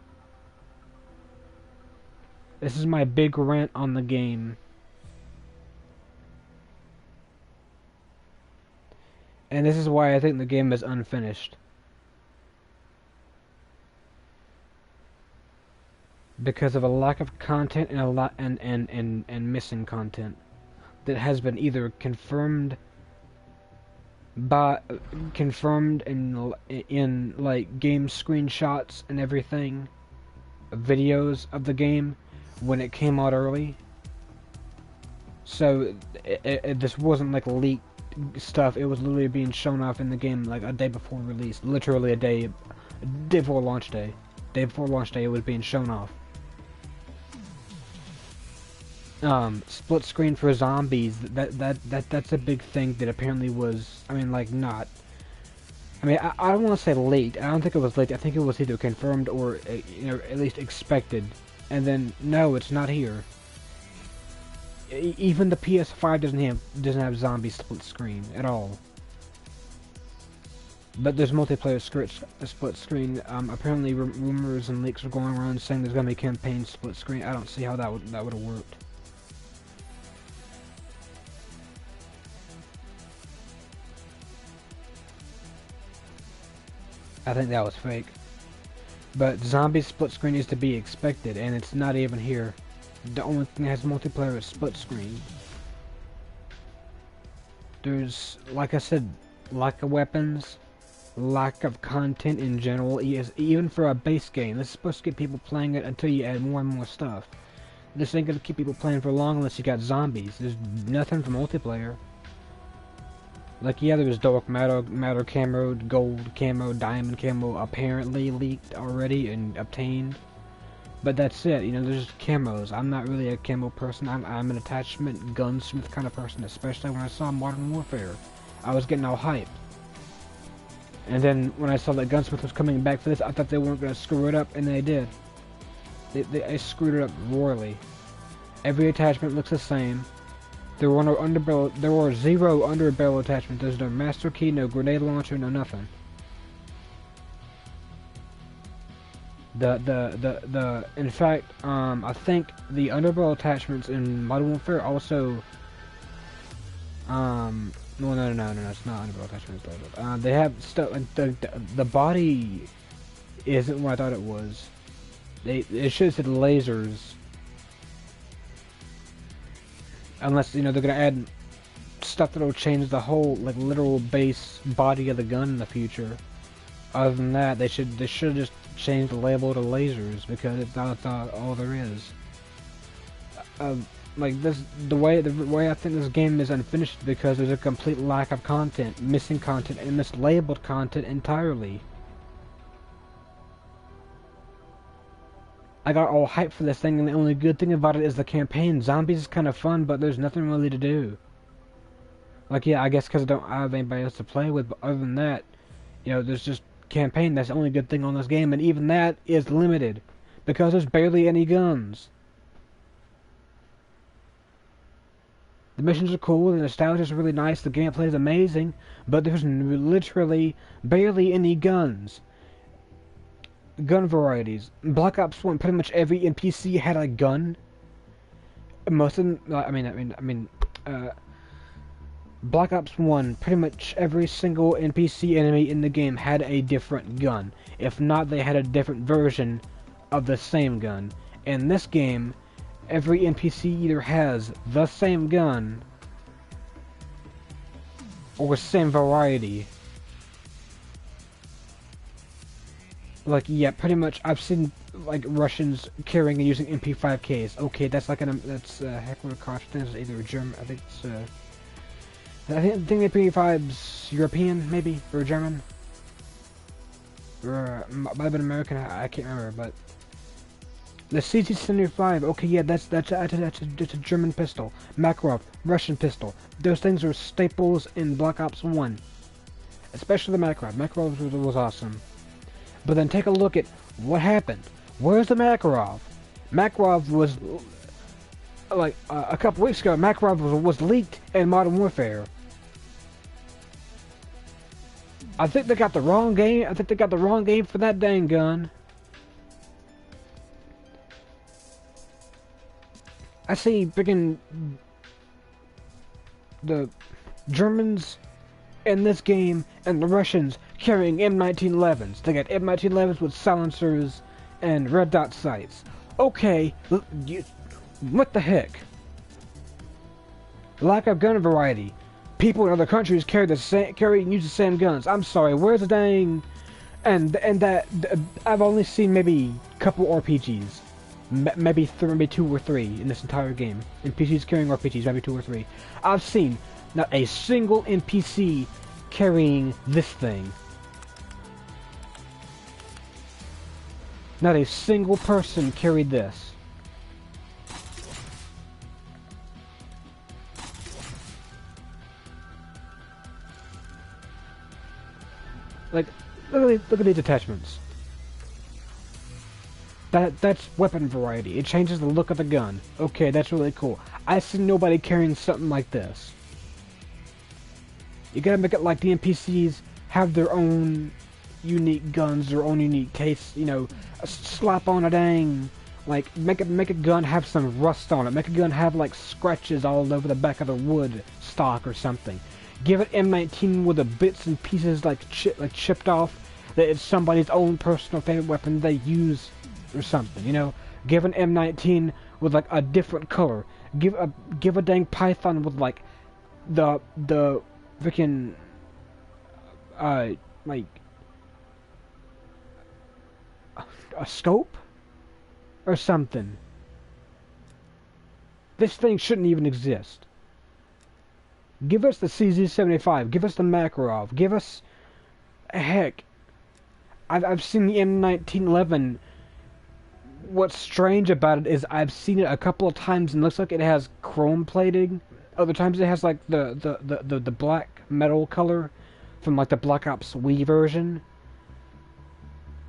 This is my big rant on the game. And this is why I think the game is unfinished. Because of a lack of content and a lot and missing content that has been either confirmed in like game screenshots and everything, videos of the game when it came out early. So this wasn't like leaked stuff. It was literally being shown off in the game like a day before release, literally a day before launch day. Day before launch day, it was being shown off. Split screen for zombies. That's a big thing that apparently was. I mean, like not. I mean, I don't want to say leaked. I don't think it was leaked. I think it was either confirmed or you know, at least expected. And then no, it's not here. Even the PS5 doesn't have zombie split screen at all. But there's multiplayer split screen. Apparently rumors and leaks are going around saying there's gonna be campaign split screen. I don't see how that would have worked. I think that was fake. But zombie split screen is to be expected, and it's not even here. The only thing that has multiplayer is split screen. There's, like I said, lack of weapons, lack of content in general, even for a base game. This is supposed to get people playing it until you add more and more stuff. This ain't gonna keep people playing for long unless you got zombies. There's nothing for multiplayer. Like, yeah, there's dark matter camo, gold camo, diamond camo apparently leaked already and obtained. But that's it, you know, there's just camos. I'm not really a camo person. I'm an attachment gunsmith kind of person, especially when I saw Modern Warfare. I was getting all hyped. And then when I saw that Gunsmith was coming back for this, I thought they weren't going to screw it up, and they did. They screwed it up royally. Every attachment looks the same. There were zero underbarrel attachments. There's no master key, no grenade launcher, no nothing. In fact, I think the underbarrel attachments in Modern Warfare also, no, it's not underbarrel attachments. They have stuff like the body isn't what I thought it was. It should have said lasers. Unless, you know, they're gonna add stuff that'll change the whole, like, literal base body of the gun in the future. Other than that, they should have just changed the label to lasers, because it's not all there is. Like this, the way I think this game is unfinished is because there's a complete lack of content, missing content, and mislabeled content entirely. I got all hyped for this thing, and the only good thing about it is the campaign. Zombies is kind of fun, but there's nothing really to do. Like, yeah, I guess because I don't have anybody else to play with, but other than that, you know, there's just campaign. That's the only good thing on this game, and even that is limited, because there's barely any guns. The missions are cool, the nostalgia is really nice, the gameplay is amazing, but there's literally barely any guns. Gun varieties. Black Ops 1, pretty much every NPC had a gun. Most of them, Black Ops 1, pretty much every single NPC enemy in the game had a different gun. If not, they had a different version of the same gun. In this game, every NPC either has the same gun or same variety. Like, yeah, pretty much, I've seen like Russians carrying and using MP5Ks. Okay, that's like that's heck of a cost. I think it's either German. I think it's I think the MP5's European maybe or German or might have been American. I can't remember, but the CT-75. Okay, yeah, that's a German pistol. Makarov, Russian pistol. Those things are staples in Black Ops 1. Especially the Makarov. Makarov was awesome. But then take a look at what happened. Where's the Makarov? Makarov was, like, a couple weeks ago, Makarov was leaked in Modern Warfare. I think they got the wrong game. I think they got the wrong game for that dang gun. I see freaking the Germans in this game and the Russians carrying M1911s. They got M1911s with silencers and red dot sights. Okay, what the heck? Lack of gun variety. People in other countries carry and use the same guns. I'm sorry, where's the dang? And that I've only seen maybe a couple RPGs. Maybe two or three in this entire game. NPCs carrying RPGs, maybe 2 or 3. I've seen not a single NPC carrying this thing. Not a single person carried this. Like, look at these attachments. That's weapon variety. It changes the look of the gun. Okay, that's really cool. I see nobody carrying something like this. You gotta make it like the NPCs have their own unique guns, their own unique tastes. You know, slap on a dang, like make a gun have some rust on it. Make a gun have like scratches all over the back of the wood stock or something. Give it M19 with the bits and pieces like chipped off. That it's somebody's own personal favorite weapon they use. Or something, you know. Give an M19 with like a different color. Give a dang Python with like the freaking like a scope or something. This thing shouldn't even exist. Give us the CZ-75. Give us the Makarov. Give us heck. I've seen the M1911. What's strange about it is I've seen it a couple of times and it looks like it has chrome plating. Other times it has like the black metal color from like the Black Ops Wii version.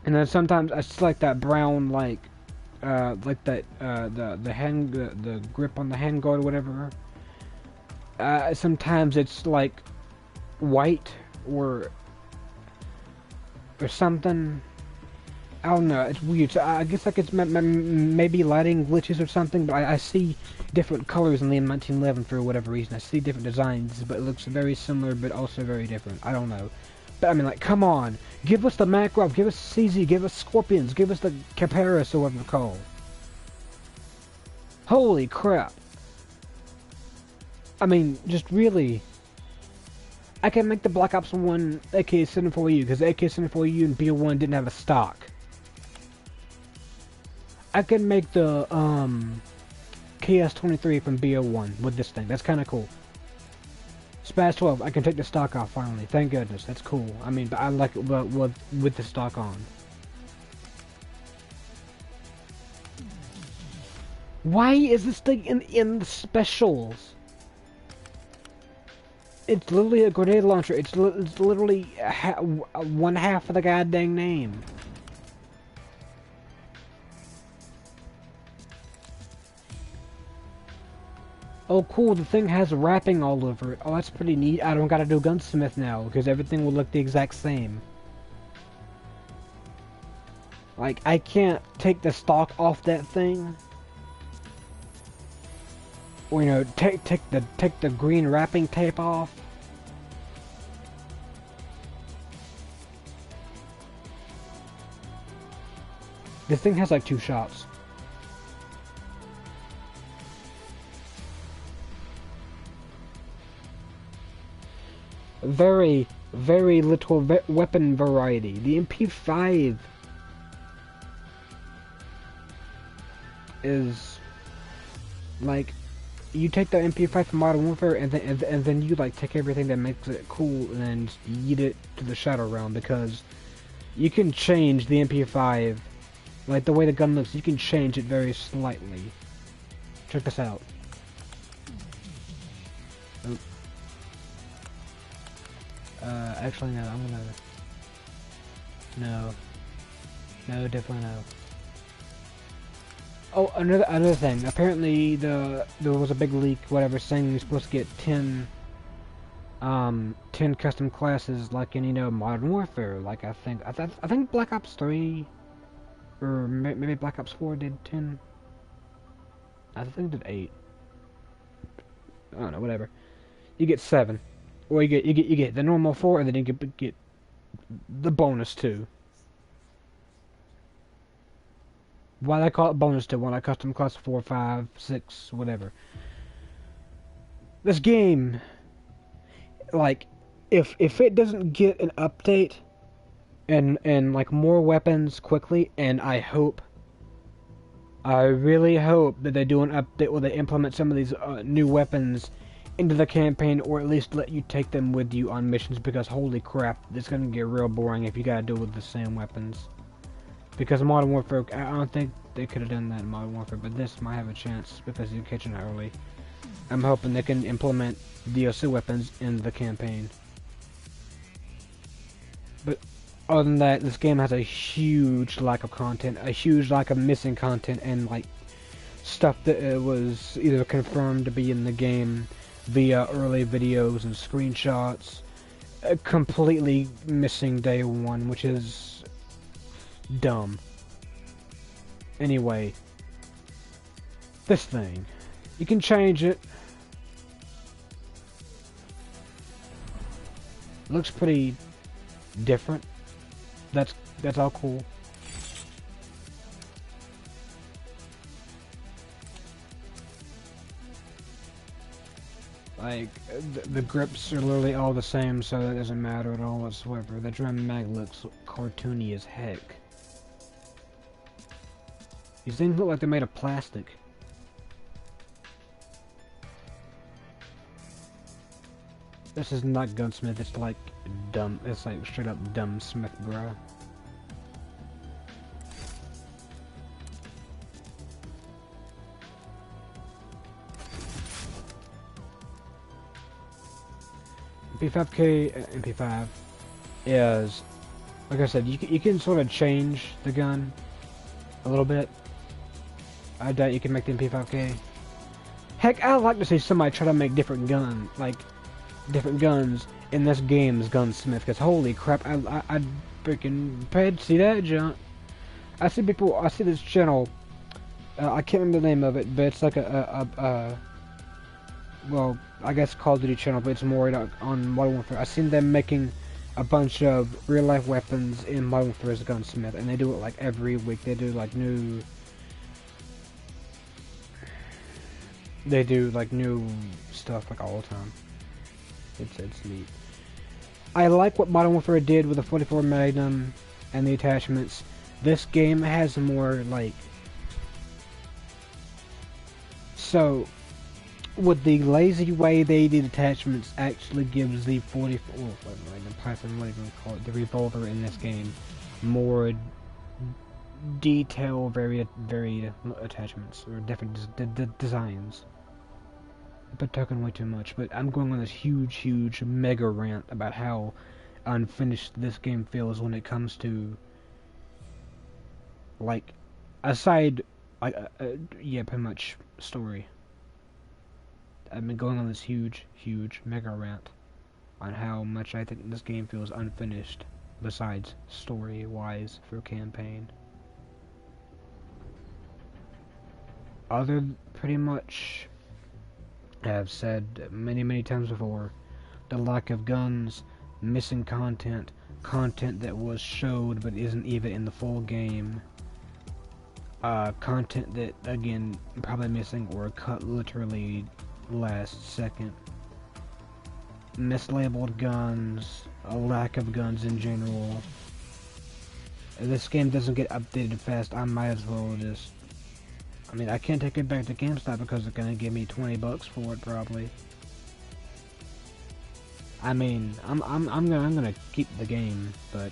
And then sometimes I see like that brown like that the grip on the handguard or whatever. Sometimes it's like white or something. I don't know, it's weird. So I guess like it's maybe lighting glitches or something, but I see different colors in the M1911 for whatever reason. I see different designs, but it looks very similar, but also very different. I don't know. But I mean, like, come on. Give us the Makarov, give us CZ, give us Scorpions, give us the Caparis or whatever they're called. Holy crap. I mean, just really... I can make the Black Ops 1 AK-74U, because the AK-74U and BO1 didn't have a stock. I can make the KS-23 from BO1 with this thing. That's kind of cool. Spaz 12, I can take the stock off finally. Thank goodness. That's cool. I mean, but I like it with the stock on. Why is this thing in the specials? It's literally a grenade launcher. It's literally one half of the goddamn name. Oh cool, the thing has wrapping all over it. Oh, that's pretty neat. I don't gotta do gunsmith now, because everything will look the exact same. Like, I can't take the stock off that thing. Or, you know, take the green wrapping tape off. This thing has like 2 shots. Very, very little weapon variety. The MP5 is like you take the MP5 from Modern Warfare and then you like take everything that makes it cool and then just yeet it to the Shadow Realm, because you can change the MP5, like the way the gun looks, you can change it very slightly. Check this out. Oop. Actually no, I'm gonna... No, definitely no. Oh, another thing. Apparently, there was a big leak, whatever, saying you're supposed to get 10 custom classes, like in, you know, Modern Warfare. Like I think Black Ops 3 or maybe Black Ops 4 did 10. I think it did 8. I don't know, whatever. You get 7, or you get the normal 4, and then you get the bonus 2. Why they call it bonus 2? Why not custom class 4, 5, 6, whatever. This game, like, if it doesn't get an update and like more weapons quickly, and I really hope that they do an update where they implement some of these new weapons into the campaign, or at least let you take them with you on missions, because holy crap, it's gonna get real boring if you gotta deal with the same weapons. Because Modern Warfare, I don't think they could have done that in Modern Warfare, but this might have a chance because you're catching it early. I'm hoping they can implement DLC weapons in the campaign. But other than that, this game has a huge lack of content, a huge lack of missing content, and like stuff that was either confirmed to be in the game via early videos and screenshots, completely missing day one, which is dumb. Anyway, this thing, you can change it. Looks pretty different. That's all cool. Like, the grips are literally all the same, so that doesn't matter at all whatsoever. The drum mag looks cartoony as heck. These things look like they're made of plastic. This is not Gunsmith, it's like dumb. It's like straight up dumb Smith, bro. MP5K MP5 is, like I said, you can sort of change the gun a little bit. I doubt you can make the MP5K. Heck, I'd like to see somebody try to make different guns in this game's Gunsmith, because holy crap, I'd freaking paid to see that junk. I see this channel, I can't remember the name of it, but it's like well, I guess Call of Duty channel, but it's more on Modern Warfare. I've seen them making a bunch of real-life weapons in Modern Warfare's Gunsmith, and they do it like every week. They do like new stuff like all the time. It's neat. I like what Modern Warfare did with the 44 Magnum and the attachments. This game has more like, so with the lazy way they did attachments actually gives the 44 Magnum Python, what do you call it, the revolver in this game, more detail, varied attachments or different designs. But talking way too much, but I'm going on this huge mega rant about how unfinished this game feels when it comes to, like, aside, like, yeah, pretty much story. I've been going on this huge mega rant on how much I think this game feels unfinished, besides story-wise for campaign. Other, pretty much, I've said many times before, the lack of guns, missing content that was showed but isn't even in the full game, content that, again, probably missing or cut literally last second, mislabeled guns, a lack of guns in general. If this game doesn't get updated fast, I might as well just I mean, I can't take it back to GameStop because they're gonna give me $20 for it probably. I mean, I'm gonna keep the game, but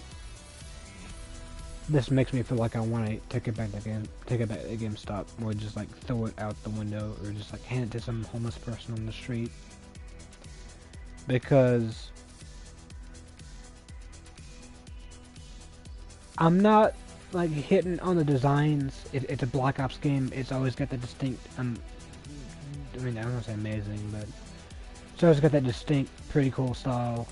this makes me feel like I want to take it back to GameStop, or just like throw it out the window, or just like hand it to some homeless person on the street, because I'm not like hitting on the designs. It's a Black Ops game. It's always got the distinct. I mean, I don't want to say amazing, but it's always got that distinct, pretty cool style.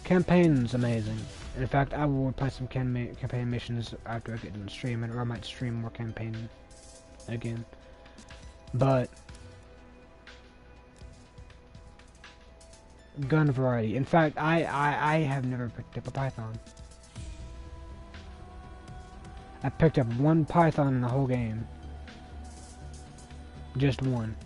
Campaign's amazing. In fact, I will play some campaign missions after I get done streaming, or I might stream more campaign again. But gun variety. In fact, I have never picked up a Python. I picked up one Python in the whole game. Just one.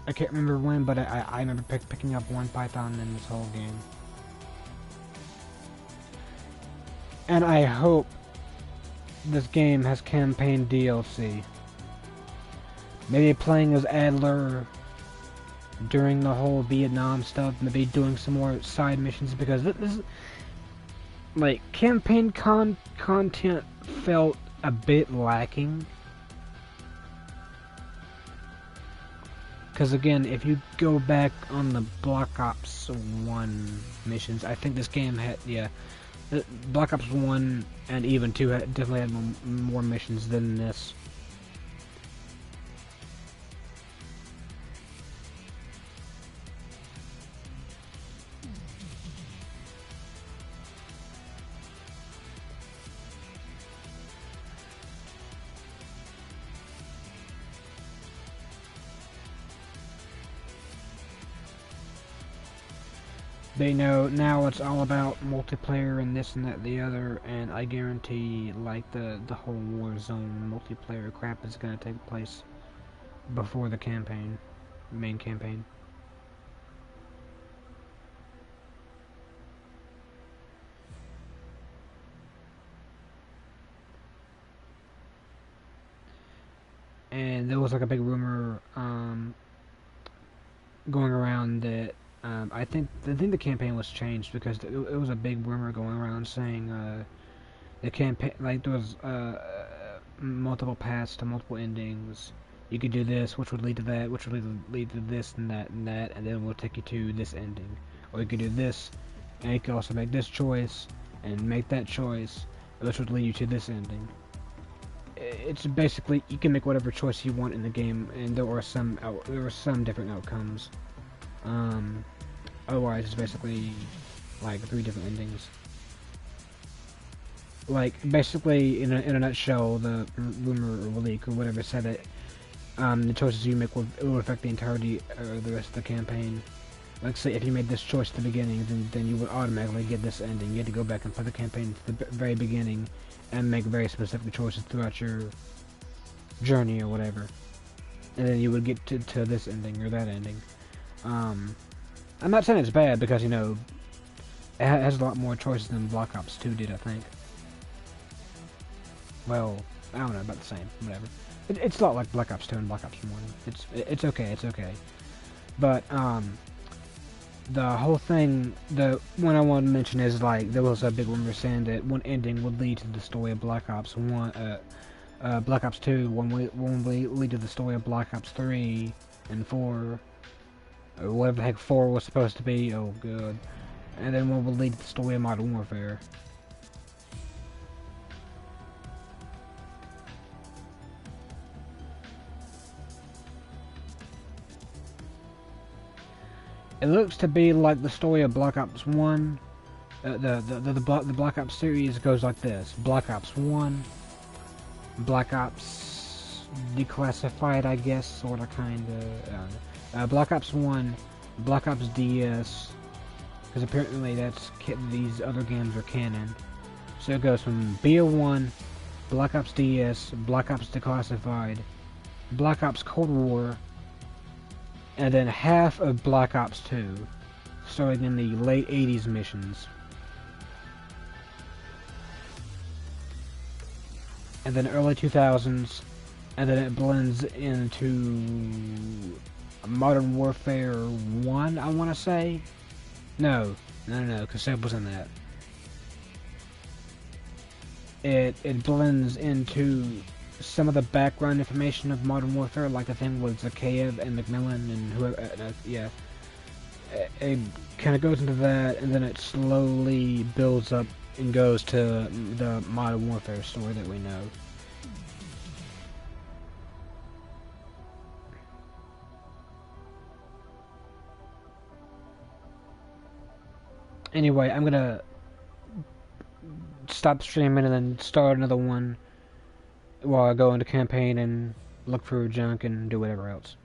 I can't remember when, but I remember picking up one Python in this whole game. And I hope this game has campaign DLC. Maybe playing as Adler during the whole Vietnam stuff, maybe doing some more side missions, because this is, like, campaign content felt a bit lacking. Because again, if you go back on the Black Ops 1 missions, I think this game had, yeah, Black Ops 1 and even 2 definitely had more missions than this. They know now it's all about multiplayer and this and that and the other, and I guarantee like the whole Warzone multiplayer crap is gonna take place before the campaign, main campaign. And there was like a big rumor going around that I think the campaign was changed, because it was a big rumor going around saying the campaign, like, there was multiple paths to multiple endings. You could do this, which would lead to that, which would lead to this and that and that, and then we'll take you to this ending. Or you could do this, and you could also make this choice and make that choice, which would lead you to this ending. It's basically, you can make whatever choice you want in the game, and there are some different outcomes. Otherwise, it's basically like 3 different endings. Like, basically, in a nutshell, the rumor or leak or whatever said that the choices you make will affect the entirety of the rest of the campaign. Like, say, if you made this choice at the beginning, then you would automatically get this ending. You had to go back and play the campaign at the very beginning and make very specific choices throughout your journey or whatever. And then you would get to this ending or that ending. I'm not saying it's bad, because, you know, it has a lot more choices than Black Ops 2 did, I think. Well, I don't know, about the same, whatever. It's a lot like Black Ops 2 and Black Ops 1. It's okay, it's okay. But, the whole thing, the one I want to mention is, like, there was a big rumor saying that one ending would lead to the story of Black Ops 1, Black Ops 2, one would lead to the story of Black Ops 3 and 4, or whatever the heck 4 was supposed to be, oh god. And then one would lead to the story of Modern Warfare. It looks to be like the story of Black Ops 1. The Black Ops series goes like this: Black Ops 1, Black Ops Declassified, I guess, sorta, kinda. Black Ops 1, Black Ops DS, because apparently these other games are canon. So it goes from BO1, Black Ops DS, Black Ops Declassified, Black Ops Cold War, and then half of Black Ops 2. starting in the late 80s missions. And then early 2000s, and then it blends into Modern Warfare 1, I want to say? No, because Seb was in that. It blends into some of the background information of Modern Warfare, like the thing with Zakayev and McMillan and whoever, yeah. It kind of goes into that, and then it slowly builds up and goes to the Modern Warfare story that we know. Anyway, I'm gonna stop streaming and then start another one while I go into campaign and look for junk and do whatever else.